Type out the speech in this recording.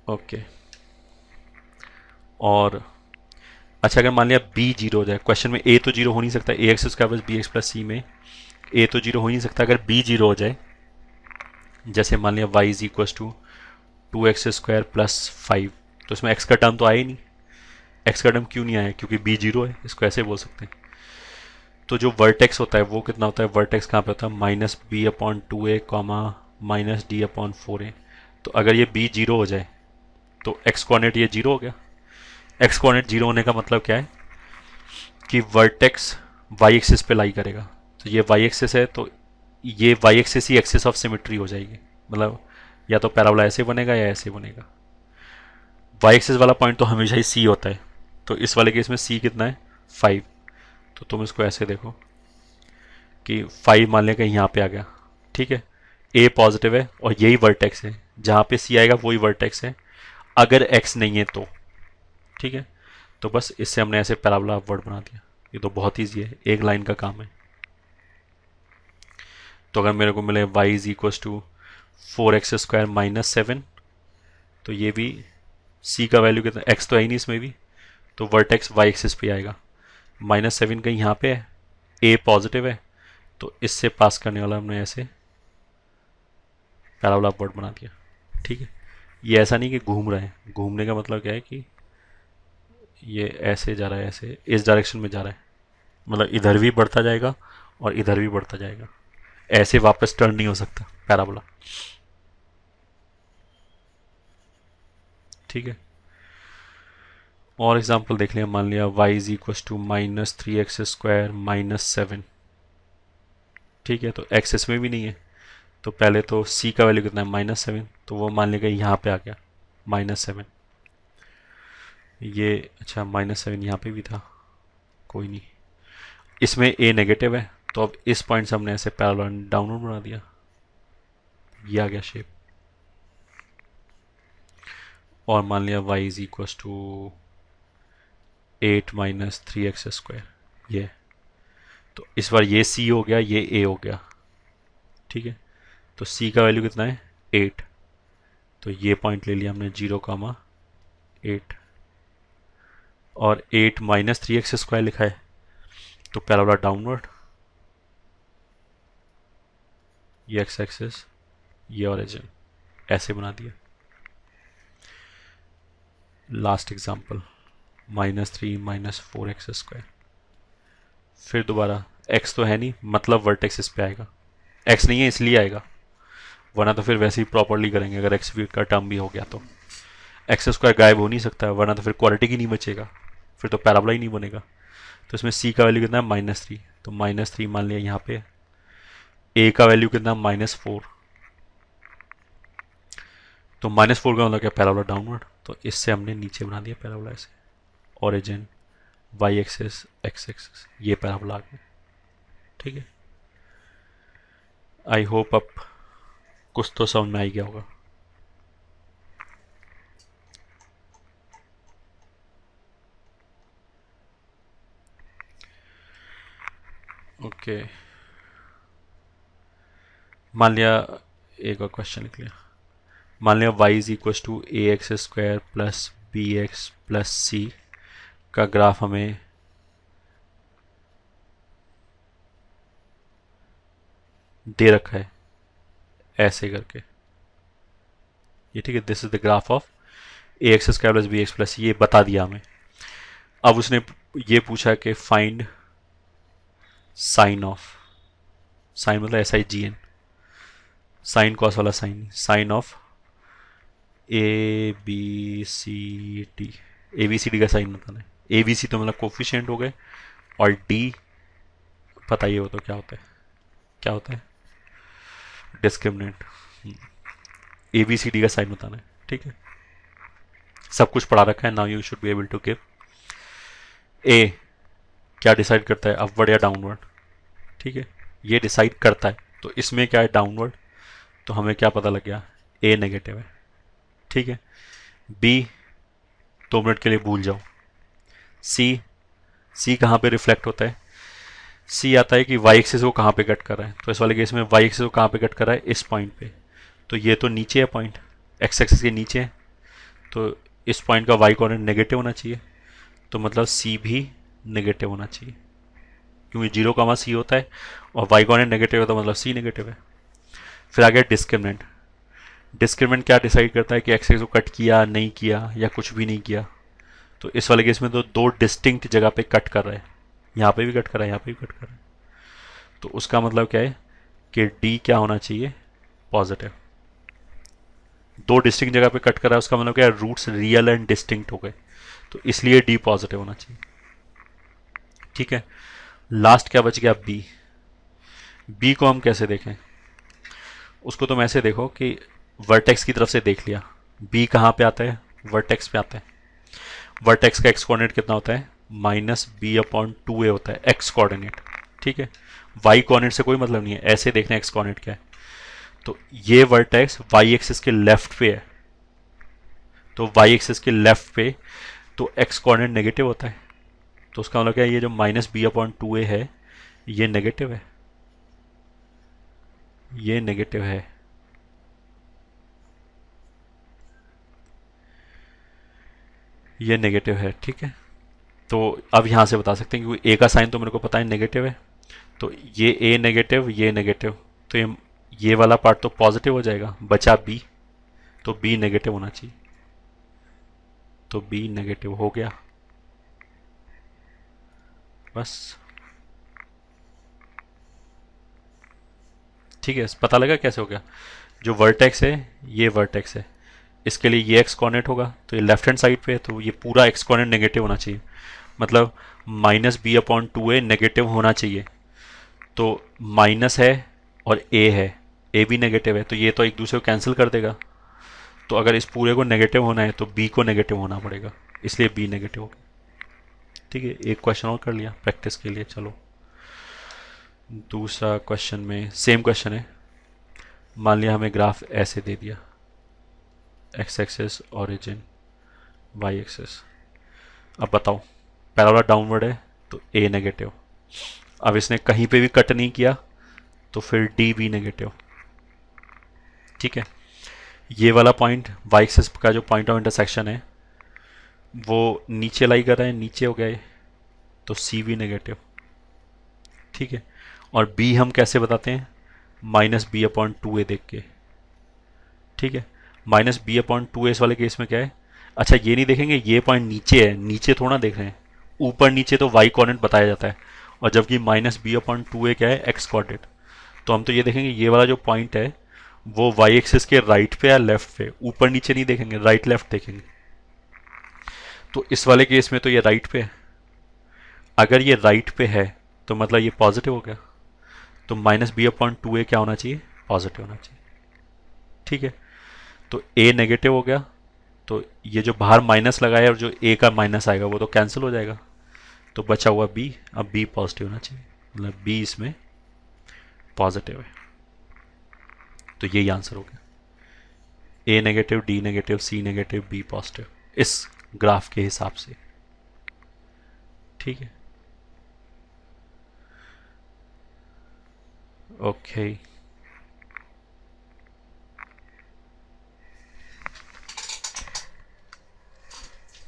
Okay. और अच्छा, अगर मान लिया बी जीरो हो जाए, क्वेश्चन में ए तो जीरो हो नहीं सकता, a x square plus b x plus c में ए तो जीरो हो ही नहीं सकता। अगर बी जीरो हो जाए, जैसे मान लिया Y is equal to 2x² plus 5, तो इसमें x का टर्म तो आया ही नहीं। x का टर्म क्यों नहीं आया? क्योंकि b जीरो है, इसको ऐसे बोल सकते हैं। तो जो वर्टेक्स होता है वो कितना होता है? वर्टेक्स कहाँ पे होता है? -b/2a comma -d/4a। तो अगर ये b जीरो हो जाए तो x कोऑर्डिनेट ये जीरो हो गया। x कोऑर्डिनेट जीरो होने का मतलब क्या है? कि वर्टेक्स y एक्सिस पे लाई करेगा। तो ये y एक्सिस है, तो ये y axis he axis of symmetry हो जाएगी। मतलब या तो पैराबोला ऐसे बनेगा या ऐसे बनेगा। y एक्सिस वाला पॉइंट तो हमेशा ही c होता है। तो इस वाले केस में c कितना है? 5। तो तुम इसको ऐसे देखो कि 5 मान लें कहीं यहाँ पे आ गया, ठीक है। a पॉजिटिव है और यही वर्टेक्स है, जहाँ पे c आएगा वही वर्टेक्स है, अगर x नहीं है तो, ठीक है। तो बस इससे हमने ऐसे पैराबोला वर्ड बना दिया। ये तो बहुत ईजी है, एक लाइन का काम है। तो अगर मेरे को मिले y is equal to 4x² minus 7, तो ये भी c का वैल्यू कितना? x तो है ही नहीं इसमें भी, तो वर्टेक्स y एक्सिस पे आएगा। -7 कहीं यहाँ पे है, a पॉजिटिव है, तो इससे पास करने वाला हमने ऐसे पैराबोला वर्ड बना दिया, ठीक है। ये ऐसा नहीं कि घूम रहा है, घूमने का मतलब क्या है कि ये ऐसे जा रहा है, ऐसे इस डायरेक्शन में जा रहा है, मतलब इधर भी बढ़ता जाएगा और इधर भी बढ़ता जाएगा, ऐसे वापस टर्न नहीं हो सकता पैराबोला, ठीक है। और एग्जांपल देख लिया, मान लिया y is equal to -3x² minus 7, ठीक है। तो x इसमें भी नहीं है, तो पहले तो c का वैल्यू कितना है? -7, तो वो मान लेगा यहाँ पे आ गया -7। ये अच्छा -7 यहाँ पे भी था, कोई नहीं। इसमें a नेगेटिव है, तो अब इस पॉइंट से हमने ऐसे पैरेलल डाउनवर्ड बना दिया, ये आ गया शेप। और मान लिया y is equal to 8 -3x², ये। तो इस बार ये c हो गया, ये a हो गया, ठीक है। तो c का वैल्यू कितना है? 8। तो ये पॉइंट ले लिया हमने 0,8, और 8 -3x² लिखा है, तो पैराबोला डाउनवर्ड, ये एक्स एक्सिस, ये ओरिजिन, ऐसे बना दिया। Last example -3 -4x²। फिर दोबारा x तो है नहीं, मतलब वर्टेक्स इस पे आएगा, x नहीं है इसलिए आएगा, वरना तो फिर वैसे ही प्रॉपरली करेंगे। अगर x भी का टर्म भी हो गया तो x² गायब हो नहीं सकता, वरना तो फिर क्वाड्रेटिक ही नहीं बचेगा, फिर तो पैराबोला ही नहीं बनेगा। तो इसमें c का वैल्यू कितना है? -3, तो -3 मान लिया यहाँ पे। a का वैल्यू कितना? -4, तो -4 का मतलब क्या? पैराबोला डाउनवर्ड, तो इससे हमने नीचे बना दिया पैराबोला ऐसे, origin, Y axis, X axis, ये पैराबोला आ गया, ठीक है। आई होप अब कुछ तो समझ में आ गया होगा। ओके, मान लिया एक और क्वेश्चन लिख लिया। मान लिया y is equal to ax² plus bx plus c का ग्राफ हमें दे रखा है ऐसे करके, ये ठीक है। This is the graph of ax² plus bx plus, ये बता दिया हमें। अब उसने ये पूछा कि फाइंड साइन ऑफ, साइन मतलब SIGN, साइन कॉस वाला sine, sign of ABCD, ABCD का साइन बताना है। ABC तो मतलब कोफिशिएंट हो गए, और D पता ही हो तो क्या होता है, क्या होता है? डिस्क्रिमिनेंट। ABCD का साइन बताना है, ठीक है। सब कुछ पढ़ा रखा है, now you should be able to give. A क्या डिसाइड करता है, अपवर्ड या डाउनवर्ड, ठीक है। ये डिसाइड करता है, तो इसमें क्या है? डाउनवर्ड, तो हमें क्या पता लग गया? ए नेगेटिव है, ठीक है। बी 2 मिनट के लिए भूल जाओ। सी, सी कहाँ पे रिफ्लेक्ट होता है? सी आता है कि वाई एक्सिस को कहाँ पे कट कर रहा है, तो इस वाले केस में वाई एक्सिस को कहाँ पे कट कर रहा है? इस पॉइंट पे। तो ये तो नीचे है पॉइंट, एक्स एक्सिस के नीचे है, तो इस पॉइंट का वाई कोऑर्डिनेट नेगेटिव होना चाहिए, तो मतलब सी भी नेगेटिव होना चाहिए, क्योंकि 0, c होता है और वाई कोऑर्डिनेट नेगेटिव है तो मतलब सी नेगेटिव है। फिर आ गया डिस्क्रिमिनेंट। डिस्क्रिमिनेंट क्या डिसाइड करता है कि एक्स एक्स को कट किया, नहीं किया, या कुछ भी नहीं किया। तो इस वाले केस में तो दो डिस्टिंक्ट जगह पे कट कर रहा है, यहाँ पे भी कट कर रहा है, यहाँ पे भी कट कर रहा है। तो उसका मतलब क्या है कि डी क्या होना चाहिए, पॉजिटिव। दो डिस्टिंक्ट जगह पे कट कर रहा है, उसका मतलब क्या है, रूट्स रियल एंड डिस्टिंक्ट हो गए, तो इसलिए डी पॉजिटिव होना चाहिए। ठीक है, लास्ट क्या बच गया, बी। बी को हम कैसे देखें, उसको तुम ऐसे देखो कि वर्टेक्स की तरफ से देख लिया, बी कहाँ पे आता है, वर्टेक्स पे आता है। वर्टेक्स का एक्स कोऑर्डिनेट कितना होता है, -b/2a होता है एक्स कोऑर्डिनेट। ठीक है, वाई कोऑर्डिनेट से कोई मतलब नहीं है, ऐसे देखना एक्स कोऑर्डिनेट क्या है। तो ये वर्टेक्स वाई एक्सिस के लेफ्ट पे है, तो वाई एक्सिस के लेफ्ट पे तो एक्स कोऑर्डिनेट नेगेटिव होता है, तो उसका मतलब क्या है, ये जो -b/2a है ये नेगेटिव है, ये नेगेटिव है। ये नेगेटिव है। ठीक है, तो अब यहां से बता सकते हैं क्योंकि ए का साइन तो मेरे को पता है नेगेटिव है, तो ये ए नेगेटिव, ये नेगेटिव, तो ये वाला पार्ट तो पॉजिटिव हो जाएगा, बचा बी, तो बी नेगेटिव होना चाहिए, तो बी नेगेटिव हो गया। बस ठीक है, पता लगा कैसे हो गया। जो वर्टेक्स है ये वर्टेक्स है, इसके लिए ये एक्स कोऑर्डिनेट होगा, तो ये लेफ्ट हैंड साइड पे है, तो ये पूरा एक्स कोऑर्डिनेट नेगेटिव होना चाहिए, मतलब -b/2a नेगेटिव होना चाहिए। तो माइनस है और ए है, ए भी नेगेटिव है, तो ये तो एक दूसरे को कैंसिल कर देगा, तो अगर इस पूरे को नेगेटिव होना है तो बी को नेगेटिव होना पड़ेगा, इसलिए बी नेगेटिव हो गया। ठीक है, एक क्वेश्चन और कर लिया प्रैक्टिस के लिए। चलो दूसरा क्वेश्चन में सेम क्वेश्चन है। मान लिया हमें ग्राफ ऐसे दे दिया, X axis origin, Y axis. अब बताओ, पैराबोला डाउनवर्ड है तो ए नेगेटिव, अब इसने कहीं पे भी कट नहीं किया तो फिर डी भी नेगेटिव। ठीक है, ये वाला पॉइंट वाई एक्सिस का जो पॉइंट ऑफ इंटरसेक्शन है वो नीचे लाई कर रहा है, नीचे हो गया है, तो सी भी नेगेटिव। ठीक है, और बी हम कैसे बताते हैं, -b/2a देख के। ठीक है, -b/2a इस वाले केस में क्या है, अच्छा ये नहीं देखेंगे ये पॉइंट नीचे है, नीचे थोड़ा देख रहे हैं, ऊपर नीचे तो वाई कोऑर्डिनेट बताया जाता है, और जबकि -b/2a क्या है, एक्स कोऑर्डिनेट। तो हम तो ये देखेंगे ये वाला जो पॉइंट है वो वाई एक्सिस के राइट पे या लेफ्ट पे, ऊपर नीचे नहीं देखेंगे, राइट लेफ्ट देखेंगे। तो इस वाले केस में तो ये राइट पे है, अगर ये राइट पे है तो मतलब ये पॉजिटिव हो गया, तो -b/2a क्या होना चाहिए, पॉजिटिव होना चाहिए। ठीक है, तो a नेगेटिव हो गया, तो ये जो बाहर माइनस लगा है और जो a का माइनस आएगा वो तो कैंसिल हो जाएगा, तो बचा हुआ b, अब b पॉजिटिव होना चाहिए, मतलब b इसमें पॉजिटिव है। तो यही आंसर हो गया, a negative, d negative, c negative, b positive, इस ग्राफ के हिसाब से। ठीक है, ओके।